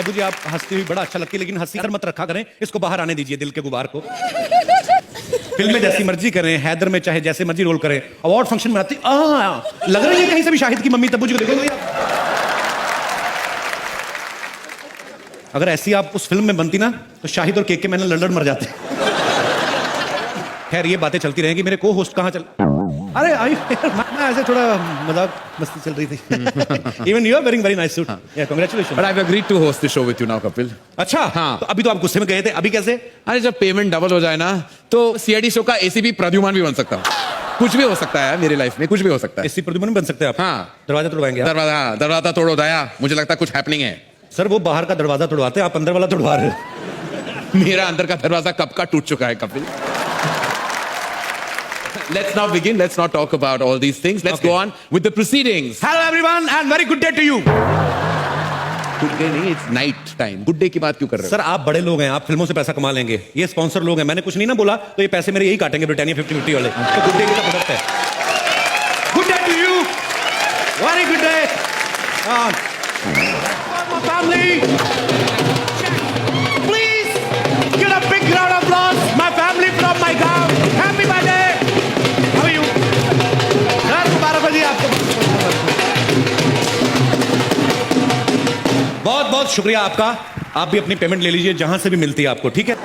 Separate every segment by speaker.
Speaker 1: तबू जी आप हंसती हुई बड़ा अच्छा लगती है, लेकिन हंसी कर मत रखा करें, इसको बाहर आने दीजिए दिल के गुबार को। फिल्म में जैसी मर्जी करें, हैदर में चाहे जैसे मर्जी रोल करें, अवार्ड फंक्शन में आती लग रही है कहीं से भी शाहिद की मम्मी तब्बू जी को देखो भैया। अगर ऐसी आप उस फिल्म में बनती ना तो शाहिद और केके मैंने लड़ मर जाते। खैर ये बातें चलती रहेंगी। मेरे को होस्ट कहाँ चल, अरे आई मैं ऐसे थोड़ा मजाक मस्ती चल रही थी। Even you are wearing very nice suit, या congratulation.
Speaker 2: But I've agreed to host the show with you now, Kapil.
Speaker 1: अच्छा
Speaker 2: हाँ।
Speaker 1: तो अभी तो आप गुस्से में गए थे, अभी कैसे?
Speaker 2: अरे जब पेमेंट डबल हो जाए ना तो सीआईडी शो का एसीपी प्रद्युमन भी बन सकता हूँ। कुछ भी हो सकता है मेरी लाइफ में, कुछ भी हो सकता है।
Speaker 1: एसी प्रद्युमन बन सकते हैं आप?
Speaker 2: हाँ।
Speaker 1: दरवाजा तोड़वाएंगे आप?
Speaker 2: दरवाजा तोड़ो दया, मुझे लगता है कुछ हैपनिंग है।
Speaker 1: सर वो बाहर का दरवाजा तोड़वाते हैं, आप अंदर वाला तोड़वा रहे हो।
Speaker 2: मेरा अंदर का दरवाजा कब का टूट चुका है Kapil. Let's now begin. Let's not talk about all these things. Let's go on with the proceedings.
Speaker 1: Hello everyone and very good day to you.
Speaker 2: Good day नहीं, it's night time. Good day की बात क्यों कर रहे हो?
Speaker 1: Sir आप बड़े लोग हैं, आप फिल्मों से पैसा कमा लेंगे, ये स्पॉन्सर लोग हैं, मैंने कुछ नहीं ना बोला तो ये पैसे मेरे यही काटेंगे, ब्रिटानिया 50-50 वाले। तो गुड डे का प्रोडक्ट है। Good day to you, very good day my family. Please give a big round of applause my family from my गांव। Happy birthday. How are you sir? मुबारक जी आपको, बहुत बहुत शुक्रिया आपका। आप भी अपनी पेमेंट ले लीजिए जहां से भी मिलती है आपको, ठीक है?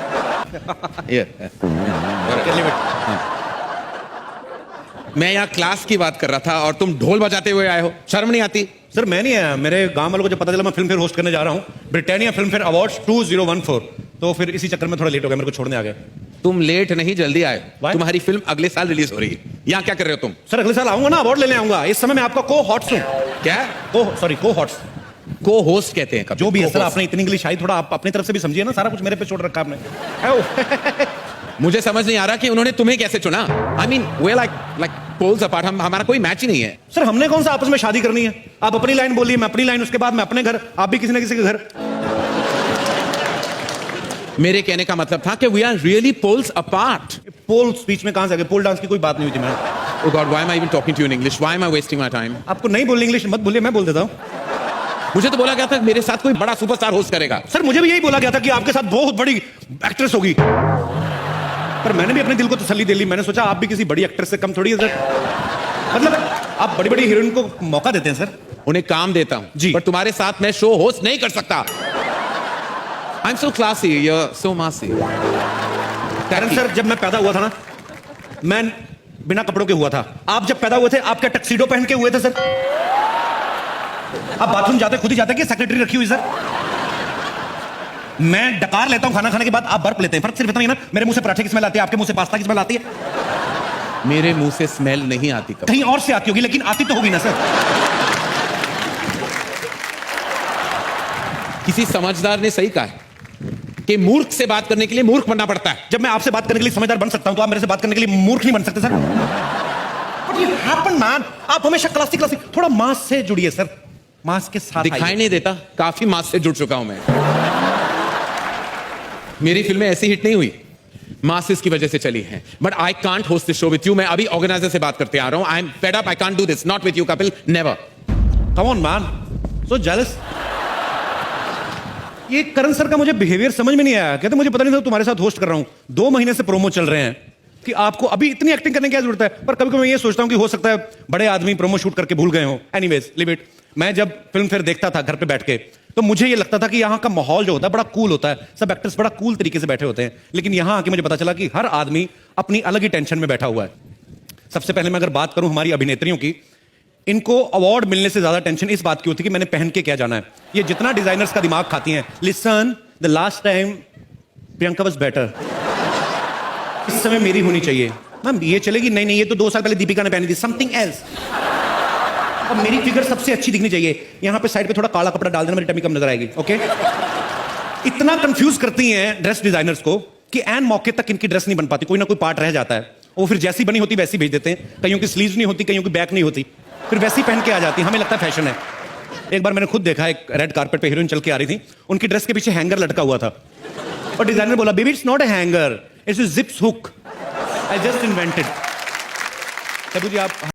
Speaker 2: मैं यहाँ क्लास की बात कर रहा था और तुम ढोल बजाते हुए आए हो, शर्म नहीं आती?
Speaker 1: सर मैं नहीं आया, मेरे गांव वालों को जब पता चला मैं फिल्म फेयर होस्ट करने जा रहा हूं, ब्रिटानिया फिल्म फेयर अवार्ड्स 2014, तो फिर इसी चक्कर में थोड़ा लेट हो गया, मेरे को छोड़ने आ गए।
Speaker 2: तुम लेट नहीं जल्दी आए।
Speaker 1: Why?
Speaker 2: तुम्हारी फिल्म अगले साल रिलीज हो रही है, यहाँ क्या कर रहे हो तुम?
Speaker 1: सर अगले साल आऊंगा ना, अवार्ड लेने आऊंगा। इस समय मैं आपका को हॉट्स हूं।
Speaker 2: क्या
Speaker 1: को हॉट्स
Speaker 2: को होस्ट कहते हैं कपिल।
Speaker 1: जो भी है सर, आपने इतनी इंग्लिश आई, थोड़ा आप अपनी तरफ से भी समझिए ना, सारा कुछ मेरे पे छोड़ रखा आपने।
Speaker 2: मुझे समझ नहीं आ रहा कि उन्होंने तुम्हें कैसे चुना। I mean we like poles apart, हमारा कोई मैच ही नहीं है।
Speaker 1: सर हमने कौन सा आपस में शादी करनी है? आप अपनी लाइन बोलिए, मैं अपनी लाइन, उसके बाद मैं अपने घर, आप भी किसी ना किसी के घर।
Speaker 2: मेरे कहने का मतलब था कि we are really poles apart.
Speaker 1: Pole speech में कहां से आ गए? पोल डांस की कोई बात नहीं हुई थी। मैं
Speaker 2: Oh God, why am I even talking to you in English? Why am I wasting my time?
Speaker 1: आपको नहीं बोलनी इंग्लिश मत बोलिए, मैं बोल देता हूं।
Speaker 2: मुझे तो बोला गया था मेरे साथ कोई बड़ा सुपरस्टार होस्ट करेगा।
Speaker 1: सर मुझे भी यही बोला गया था कि आपके साथ बहुत बड़ी एक्ट्रेस होगी, पर मैंने भी अपने दिल को तसल्ली दे ली। मैंने सोचा आप भी किसी बड़ी एक्ट्रेस से कम थोड़ी है सर। मतलब आप बड़ी बड़ी हीरोइन को मौका देते हैं सर।
Speaker 2: उन्हें काम देता हूं
Speaker 1: जी।
Speaker 2: पर तुम्हारे साथ मैं शो होस्ट नहीं कर सकता। I'm so classy, you're so massy.
Speaker 1: कारण सर जब मैं पैदा हुआ था ना, मैं बिना कपड़ों के हुआ था। आप जब पैदा हुए थे आप क्या टक्सीडो पहन के हुए थे सर? आप बाथरूम जाते खुद ही जाते कि सेक्रेटरी रखी हुई सर? मैं डकार लेता हूं खाना खाने के बाद, आप बर्फ लेते हैं। फर्क सिर्फ इतना ही ना, मेरे मुंह से पराठे की स्मेल आती है, आपके मुंह से पास्ता की स्मेल आती है।
Speaker 2: मेरे मुंह से स्मेल नहीं आती कभी।
Speaker 1: कहीं और से आती होगी, लेकिन आती तो होगी ना सर।
Speaker 2: किसी समझदार ने सही कहा है कि मूर्ख से बात करने के लिए मूर्ख बनना पड़ता है।
Speaker 1: जब मैं आपसे बात करने के लिए समझदार बन सकता हूं तो आप मेरे से बात करने के लिए मूर्ख नहीं बन सकते sir. But you happen, man. आप हमेशा क्लासिक थोड़ा मास से जुड़िए सर, मास के साथ
Speaker 2: दिखाई
Speaker 1: आइए।
Speaker 2: नहीं देता, काफी मास से जुड़ चुका हूं मैं। मेरी फिल्में ऐसी हिट नहीं हुई, मासेस की वजह से चली हैं। But I can't host this show with you. मैं अभी ऑर्गेनाइजर से बात करते आ रहा हूं। I am fed up, I can't do this, not with you Kapil, never.
Speaker 1: Come on, man. So jealous. ये करण सर का मुझे बिहेवियर समझ में नहीं आया। कहते मुझे पता नहीं था तुम्हारे साथ होस्ट कर रहा हूं, 2 महीने से प्रोमो चल रहे हैं कि आपको अभी इतनी एक्टिंग करने की क्या जरूरत है। पर कभी कभी मैं ये सोचता हूं कि हो सकता है बड़े आदमी प्रोमो शूट करके भूल गए हो। Anyways leave it. मैं जब फिल्म फेयर देखता था घर पे बैठ के, तो मुझे ये लगता था कि यहाँ का माहौल जो होता है बड़ा कूल होता है, सब एक्टर्स बड़ा कूल तरीके से बैठे होते हैं। लेकिन यहाँ आके मुझे पता चला कि हर आदमी अपनी अलग ही टेंशन में बैठा हुआ है। सबसे पहले मैं अगर बात करूं हमारी अभिनेत्रियों की, इनको अवार्ड मिलने से ज्यादा टेंशन इस बात की होती है कि मैंने पहन के क्या जाना है। ये जितना डिजाइनर्स का दिमाग खाती हैं। Listen, the last time Priyanka was better, इस समय मेरी होनी चाहिए। मैम ये चलेगी? नहीं नहीं, ये तो 2 साल पहले दीपिका ने पहनी थी, समथिंग एल्स। अब मेरी फिगर सबसे अच्छी दिखनी चाहिए। यहां पे साइड पे थोड़ा काला कपड़ा डाल देना, मेरी टमी कम नजर आएगी। ओके इतना कंफ्यूज करती हैं ड्रेस डिजाइनर्स को कि एन मौके तक इनकी ड्रेस नहीं बन पाती, कोई ना कोई पार्ट रह जाता है। वो फिर जैसी बनी होती वैसी भेज देते हैं। कईयों की स्लीव्स नहीं होती, कईयों की बैक नहीं होती, फिर वैसी पहन के आ जाती। हमें लगता है फैशन है। एक बार मैंने खुद देखा, एक रेड कारपेट पे हीरोइन चल के आ रही थी, उनकी ड्रेस के पीछे हैंगर लटका हुआ था और डिजाइनर बोला, baby it's not a hanger, it's a zips hook, I just invented. तब जी आप